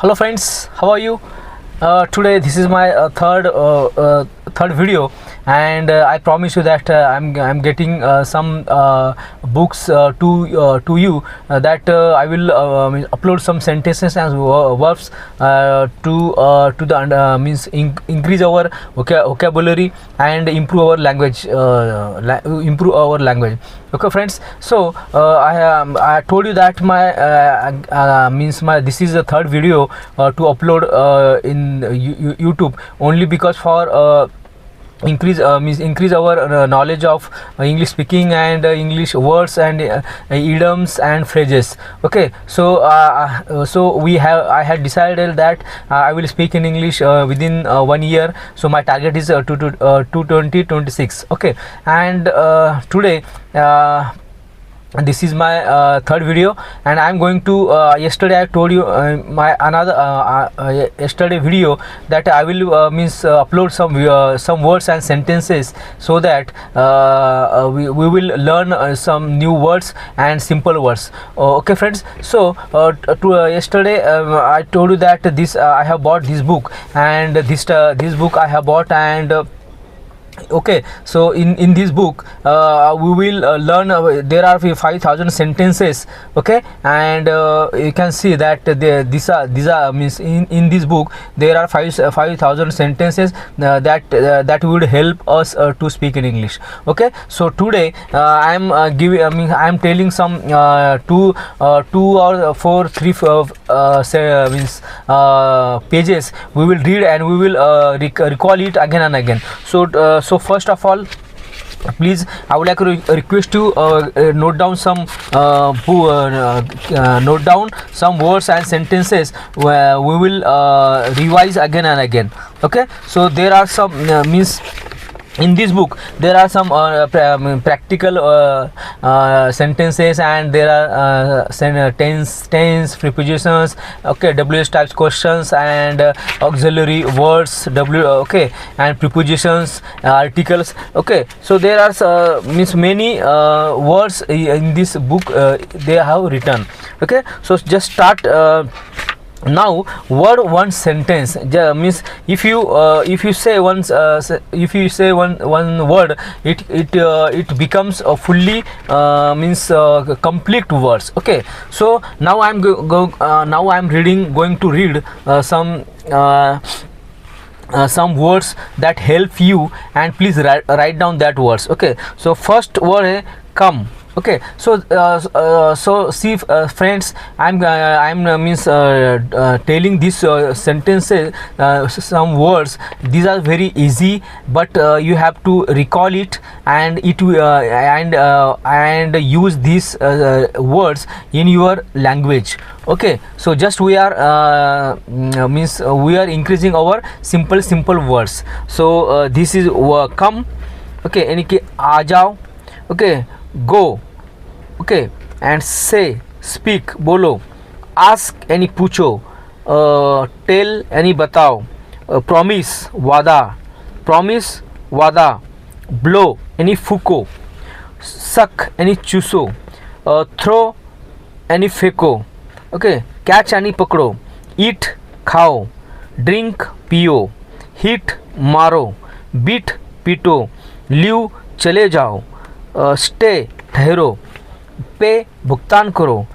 Hello friends, how are you? Today this is my third video, and I promise you that I'm getting some books to you that I will upload some sentences and verbs to the means increase our vocabulary and improve our language. Okay friends, so I told you that my this is the third video to upload in YouTube, only because for increase our knowledge of English speaking and English words and idioms and phrases. Okay, so I had decided that I will speak in English within 1 year. So my target is to 2026. Okay, and today this is my third video, and I'm going to yesterday I told you my another yesterday video that I will upload some words and sentences, so that we will learn some new words and simple words. Okay friends, so yesterday I told you that this I have bought this book, and this book I have bought, and okay, so in this book we will learn there are 5,000 sentences. Okay, and you can see that these are means in this book there are 5,000 sentences that would help us to speak in English. Okay, so today I am telling some two or four three pages we will read, and we will recall it again and again. So first of all, please, I would like to request you note down some words and sentences where we will revise again and again. Okay, so there are some in this book there are some practical sentences, and there are tense, prepositions, okay, WH types questions, and auxiliary words, okay, and prepositions, articles. Okay, so there are many words in this book they have written. Okay, so just start now. Word one sentence means if you say one word, it becomes a fully complete words. Okay, so now I'm going to read some words that help you, and please write down that words. Okay, so first word is come. Okay, so see friends, I'm telling this sentences, some words. These are very easy, but you have to recall it, and and use these words in your language. Okay, so just we are we are increasing our simple words. So this is come. Okay, यानी कि आ जाओ. Okay, go. Okay, and say, speak, बोलो. Ask यानी पूछो. Tell यानी बताओ. Promise वादा. Blow यानी फूको. Suck यानी चूसो. Throw यानी फेंको. Okay, catch यानी पकड़ो. Eat खाओ. Drink पियो. Hit मारो. Beat पीटो. Leave चले जाओ. स्टे ठहरो. पे भुगतान करो.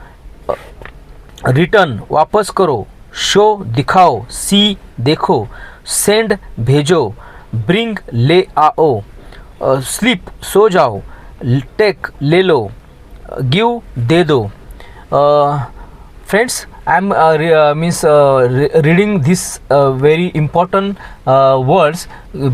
रिटर्न वापस करो. शो दिखाओ. सी देखो. सेंड भेजो. ब्रिंग ले आओ. स्लीप सो जाओ. टेक ले लो. गिव दे दो. Friends, I'm reading this very important words,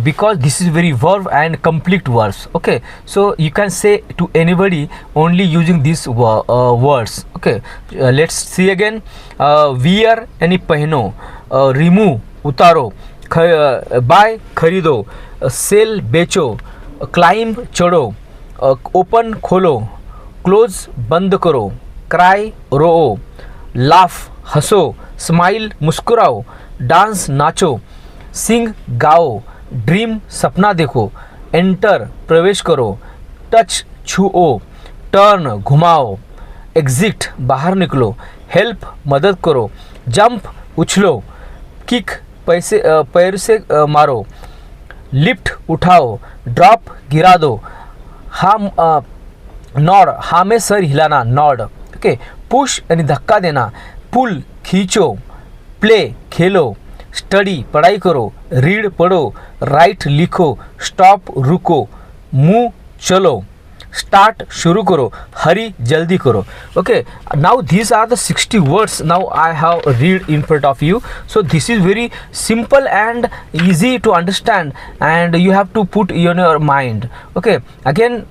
because this is very verb and complete words. Okay, so you can say to anybody only using these words. Okay, let's see again. Wear यानी पहनो. Remove उतारो. Buy खरीदो. Sell बेचो. Climb चढ़ो. Open खोलो. Close बंद करो. Cry रो. Laugh हंसो. स्माइल मुस्कुराओ. डांस नाचो. सिंग गाओ. ड्रीम सपना देखो. एंटर प्रवेश करो. टच छुओ. टर्न घुमाओ. एग्जिट बाहर निकलो. हेल्प मदद करो. जंप उछलो, किक पैर से मारो, लिफ्ट उठाओ, ड्रॉप गिरा दो, हाँ नॉड हाँ में सर हिलाना नॉड, ओके, पुश यानी धक्का देना, पुल खींचो, प्ले खेलो, स्टडी पढ़ाई करो, रीड पढ़ो, राइट लिखो, स्टॉप रुको, मूव चलो, स्टार्ट शुरू करो, हरी जल्दी करो. Okay, now these are the 60 words now I have read in front of you. So this is very simple and easy to understand, and you have to put in your mind. Okay, again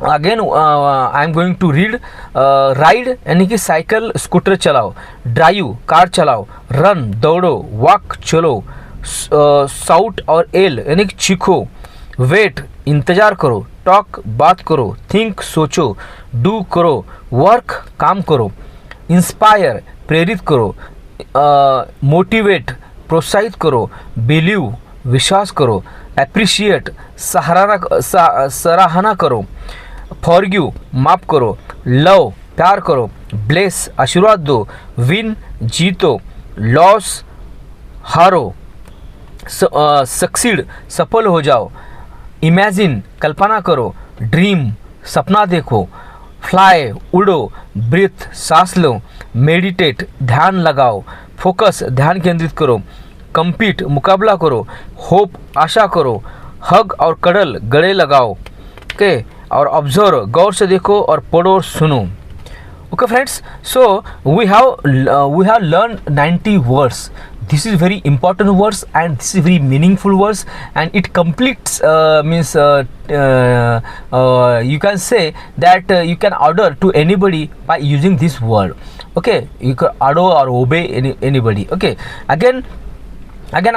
I am going to read. Ride यानी कि cycle scooter चलाओ, drive car चलाओ, run दौड़ो, walk चलो, साउट और L यानी कि चीखो, wait इंतज़ार करो, टॉक बात करो, थिंक सोचो, डू करो, वर्क काम करो, इंस्पायर प्रेरित करो, मोटिवेट प्रोत्साहित करो, बिलीव विश्वास करो, एप्रिशिएट सराहना करो, फॉरगिव माफ़ करो, लव प्यार करो, ब्लेस आशीर्वाद दो, विन जीतो, लॉस हारो, सक्सीड सफल हो जाओ, इमेजिन कल्पना करो, ड्रीम सपना देखो, फ्लाई उड़ो, ब्रीथ सांस लो, मेडिटेट ध्यान लगाओ, फोकस ध्यान केंद्रित करो, compete मुकाबला करो, होप आशा करो, हग और कडल गले लगाओ, ओके, और ऑब्जर्व गौर से देखो, और पढ़ो और सुनो. Okay friends, so we have learned 90 words. This is very important words and this is very meaningful words, and it completes means you can say that you can order to anybody by using this word. Okay, you can order or obey anybody. Okay, again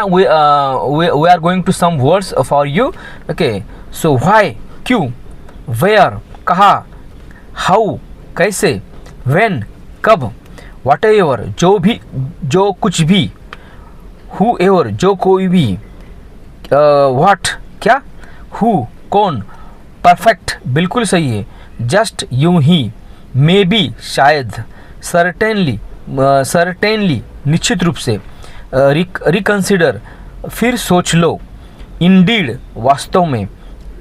we are going to some words for you. Okay, so why, क्यों, where कहाँ, how कैसे, when कब, whatever जो कुछ भी, whoever जो कोई भी, what क्या, who कौन, perfect बिल्कुल सही है, just यूं ही, maybe शायद, certainly निश्चित रूप से, reconsider फिर सोच लो, indeed वास्तव में,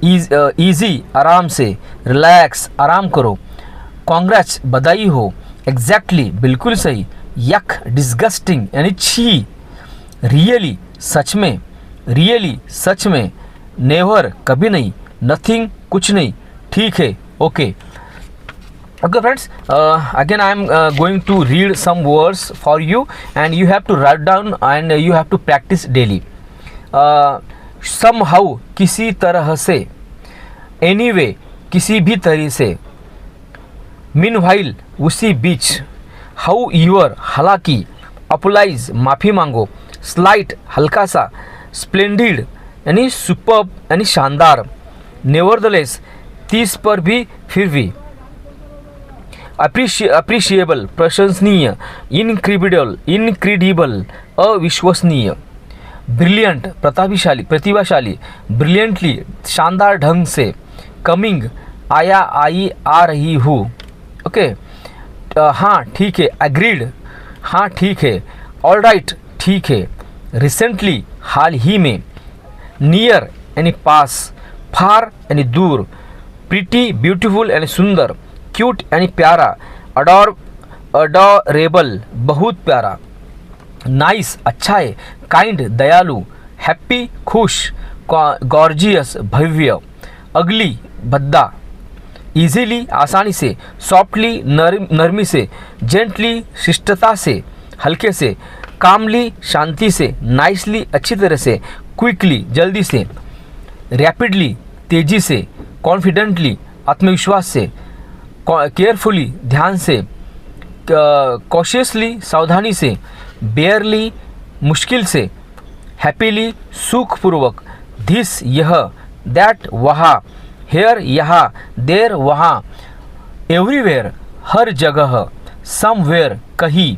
easy आराम से, relax आराम करो, कांग्रेट्स बधाई हो, एग्जैक्टली बिल्कुल सही, यक डिस्गस्टिंग यानी छी, रियली सच में, नेवर कभी नहीं, नथिंग कुछ नहीं, ठीक है, okay. Okay friends, again I am going to read some words for you and you have to write down and you have to practice daily. Somehow किसी तरह से, anyway किसी भी तरह से, मीनवाइल उसी बीच, हाउ यूअर हालांकि, अपोलाइज माफ़ी मांगो, स्लाइट हल्का सा, स्प्लेंडिड यानी सुपर्ब यानी शानदार, नेवरदलेस 30 पर भी फिर भी, अप्रिशिएबल प्रशंसनीय, इनक्रेडिबल अविश्वसनीय, ब्रिलियंट प्रतिभाशाली, ब्रिलियंटली शानदार ढंग से, कमिंग आ रही हूँ, ओके, हाँ ठीक है, एग्रीड हाँ ठीक है, ऑल राइट ठीक है, रिसेंटली हाल ही में, नियर यानी पास, फार यानी दूर, प्रीटी ब्यूटीफुल यानी सुंदर, क्यूट यानी प्यारा, अडोरेबल बहुत प्यारा, नाइस अच्छा है, काइंड दयालु, हैप्पी खुश, गॉर्जियस भव्य, अगली भद्दा, इजीली आसानी से, सॉफ्टली नरमी से, जेंटली शिष्टता से, हल्के से, कामली शांति से, नाइसली अच्छी तरह से, क्विकली जल्दी से, रैपिडली तेजी से, कॉन्फिडेंटली आत्मविश्वास से, केयरफुली ध्यान से, कॉशियसली सावधानी से, बेयरली मुश्किल से, हैप्पीली सुखपूर्वक, धिस यह, दैट वहाँ, हेयर यहाँ, देर वहाँ, एवरीवेयर हर जगह, समवेयर कहीं,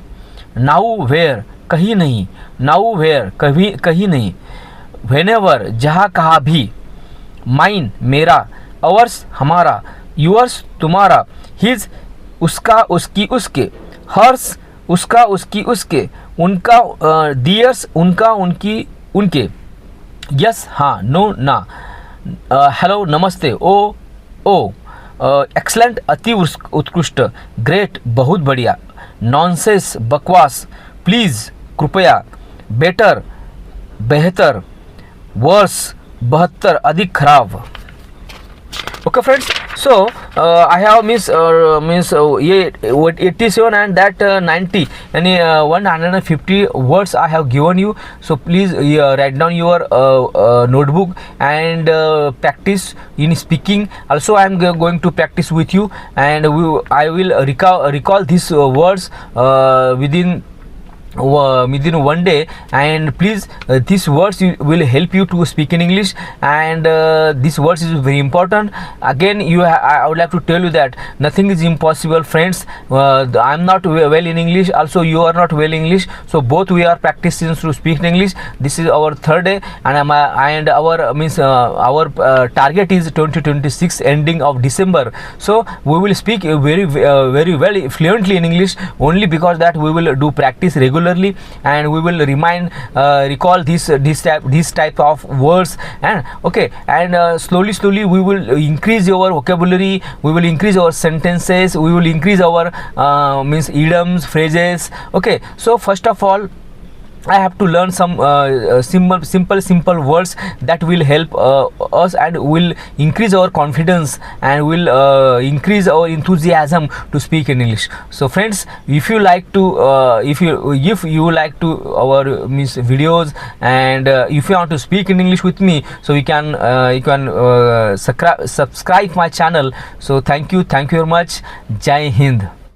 नाउ वेयर कहीं नहीं, नाउ वेयर कहीं नहीं, व्हेनेवर जहाँ कहाँ भी, माइन मेरा, अवर्स हमारा, यूअर्स तुम्हारा, हिज उसका उसकी उसके, हर्स उसका उसकी उसके, उनका, डियर्स उनका, उनकी, उनके, यस हाँ, नो ना, हेलो नमस्ते, ओ, एक्सलेंट अति उत्कृष्ट, ग्रेट बहुत बढ़िया, नॉनसेंस बकवास, प्लीज़ कृपया, बेटर बेहतर, वर्स 72 अधिक खराब. Okay friends, so I have means ये 87 and that 90 यानी 150 words I have given you. So please write down your notebook and practice in speaking. Also I am going to practice with you, and I will recall these words within one day, and please these words will help you to speak in English, and these words is very important. Again I would like to tell you that nothing is impossible friends. I am not well in English, also you are not well in English, so both we are practicing to speak in English. This is our third day, and our target is 2026 ending of December. So we will speak very well fluently in English, only because that we will do practice regularly, and we will recall this type of words, and okay, and slowly we will increase our vocabulary, we will increase our sentences, we will increase our idioms, phrases. Okay, so first of all I have to learn some simple words that will help us, and will increase our confidence, and will increase our enthusiasm to speak in English. So friends, if you like to if you like to our videos, and if you want to speak in English with me, so you can subscribe my channel. So thank you very much. Jai Hind.